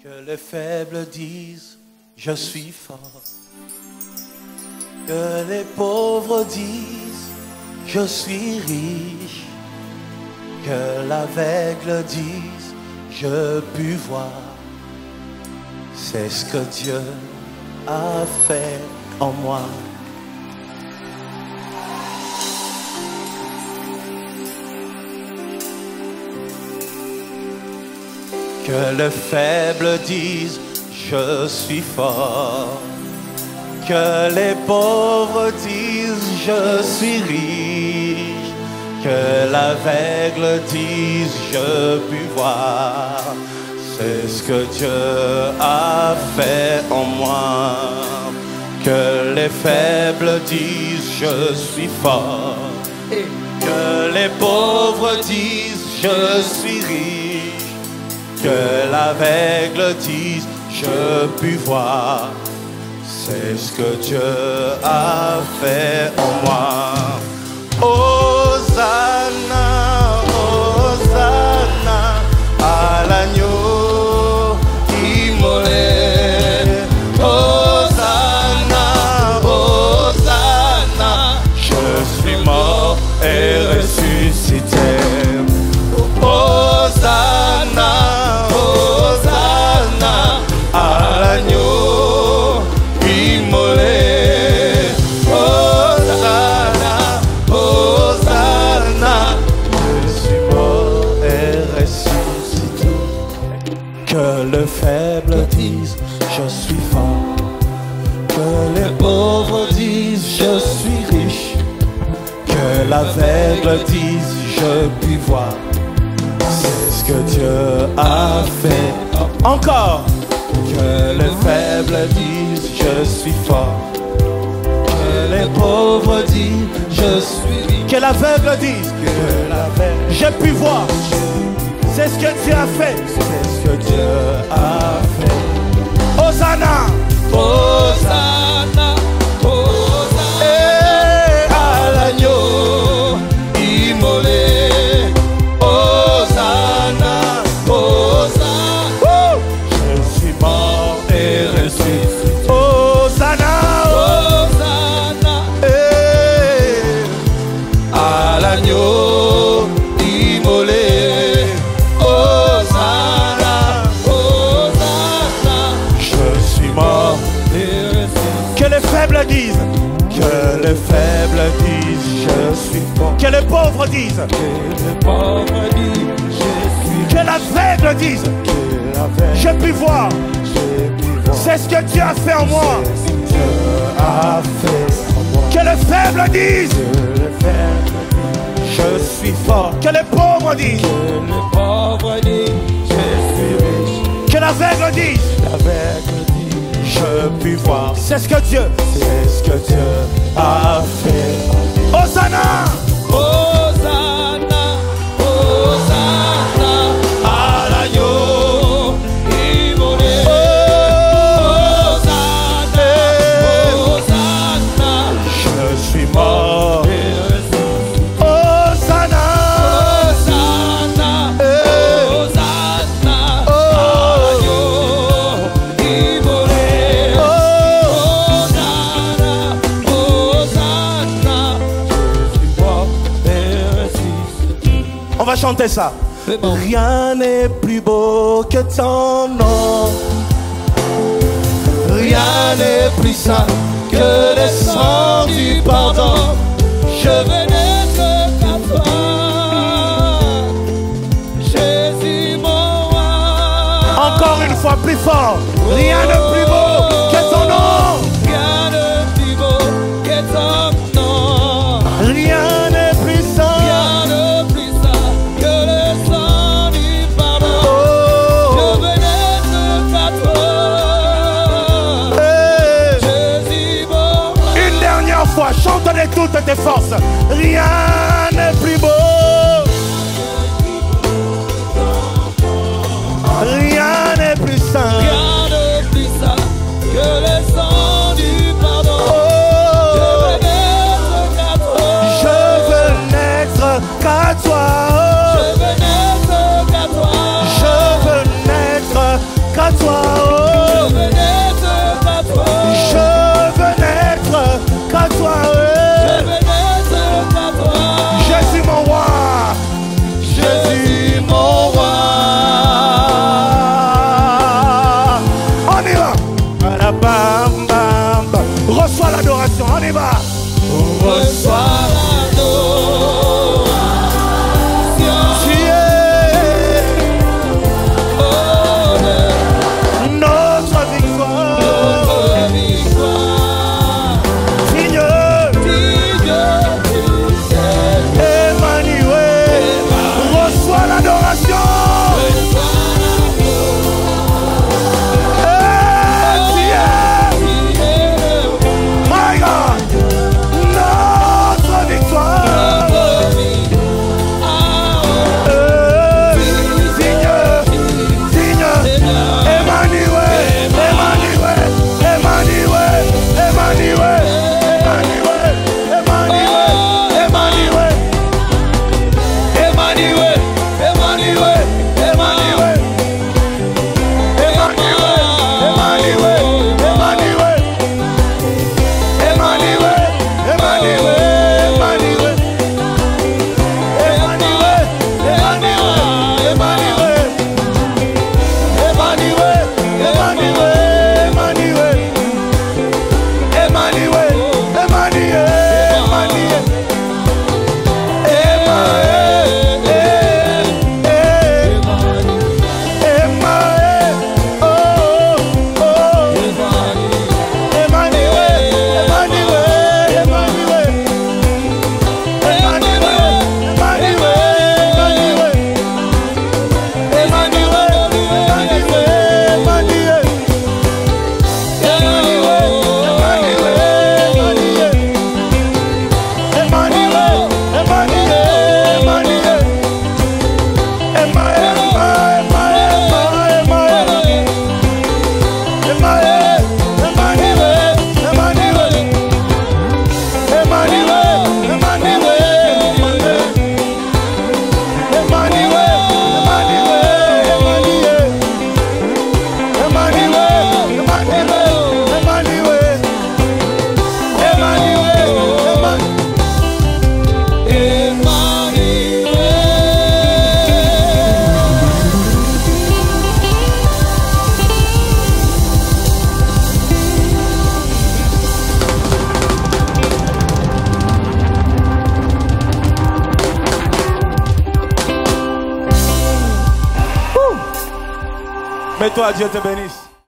Que les faibles disent, je suis fort. Que les pauvres disent, je suis riche. Que l'aveugle dise, je puis voir. C'est ce que Dieu a fait en moi. Que les faibles disent, je suis fort. Que les pauvres disent, je suis riche. Que l'aveugle dise, je puis voir. C'est ce que Dieu a fait en moi. Que les faibles disent, je suis fort. Que les pauvres disent, je suis riche. Que l'aveugle dise, je puis voir. C'est ce que Dieu a fait en moi. Hosanna, Hosanna, à l'agneau immolé. Hosanna, Hosanna, je suis mort et ressuscité. Hosanna, Hosanna, à l'agneau immolé. Hosanna, Hosanna, je suis mort et ressuscité. Que le faible dise, je suis fort. Que les pauvres disent, je suis riche. Que l'aveugle dise, je puis voir. C'est ce que Dieu a fait. Encore. Que les faibles disent, je suis fort. Que les pauvres disent, je suis riche. Que l'aveugle dise, je puis voir. C'est ce que Dieu a fait. C'est ce que Dieu a fait. Hosanna, Hosanna, Hosanna, et à l'agneau immolé. Hosanna, Hosanna, je suis mort et ressuscité. Hosanna, Hosanna, et à l'agneau immolé. Hosanna, Hosanna, je suis mort et ressuscité. Que les faibles disent, que les faibles disent, je suis fort. Que les pauvres disent, que les pauvres disent, je suis. Que l'aveugle dise, je puis voir. C'est ce que Dieu a fait en moi. Que les faibles disent, je suis fort. Que les pauvres disent, je suis riche. Que l'aveugle dise, je puis voir. C'est ce que Dieu a fait. Hosanna, Hosanna, Hosanna, à l'agneau immolé. Hosanna, Hosanna, je suis mort. Hosanna, Hosanna, Hosanna, à l'agneau immolé. Hosanna, Hosanna, je suis mort et ressuscité. On va chanter ça. Rien n'est plus beau que ton nom. Rien n'est plus saint que le sang du pardon. Je veux n'être qu'à toi, Jésus mon roi. Encore une fois plus fort. Rien de plus beau que ton nom. Rien de plus beau que ton nom. Rien n'est plus saint. Rien de plus saint que le sang du pardon. Je veux n'être qu'à toi, Jésus mon roi. Une dernière fois, chante de toutes tes forces. Rien n'est plus beau. Rien n'est plus saint. Rien de plus saint que le sang du pardon. Je veux n'être qu'à toi. Je veux n'être qu'à toi. Je veux n'être qu'à toi. Mets-toi, Dieu te bénisse.